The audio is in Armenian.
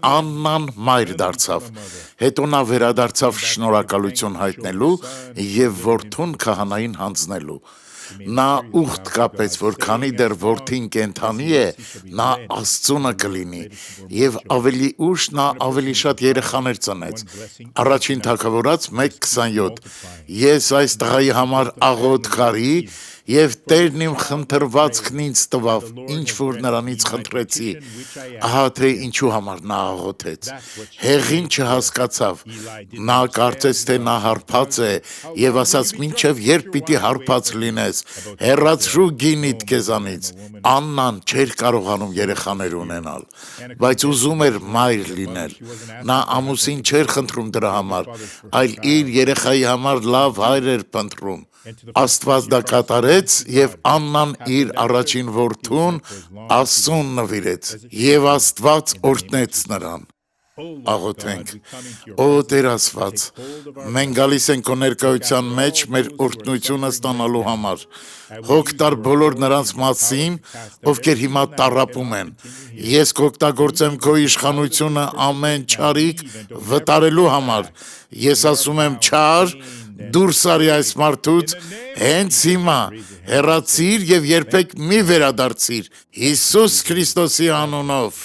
Աննան մայր դարձավ, հետո նա վերադարձավ շնորհակալություն հայտնելու և որդուն քահանային հանձնելու։ Նա ուխտ կապեց, որ քանի դեռ որդին կենդանի է, նա Աստծունը կլինի, և ավելի ուշ նա ավելի շատ երեխաներ ծնեց։ Առաջին Թագավորաց 1:27 Ես այս տղայի համար աղոթ քարի, և Տերն իմ խնդրվածքն ինձ տվավ, ինչ որ նրանից խնդրեցի։ Ահա թե ինչու համար նա աղոթեց։ Հեղին չհասկացավ, նա կարծեց, թե նա հարբած է, և ասաց, մինչև երբ պիտի հարբած լինես, հեռացրու գինիդ քեզանից։ Աննան չէր կարողանում երեխաներ ունենալ, բայց ուզում էր մայր լինել։ Նա ամուսին չէր խնդրում դրա համար, այլ իր երեխայի համար լավ հայր էր փնտրում։ Աստված դա կատարեց, և Աննան իր առաջին որդուն Աստծուն նվիրեց, և Աստված օրհնեց նրան։ Աղոթենք։ Ո Տեր Աստված, մենք գալիս ենք քո ներկայության մեջ մեր օրհնությունը ստանալու համար։ Հոգ տար բոլոր նրանց մասին, ովքեր հիմա տառապում են։ Ես կօգտագործեմ քո իշխանությունը ամեն չարիք վտարելու համար։ Ես ասում եմ չար, դուրս արի այս մարդուց հենց հիմա, հեռացիր և երբեք մի վերադարձիր Հիսուս Քրիստոսի անունով։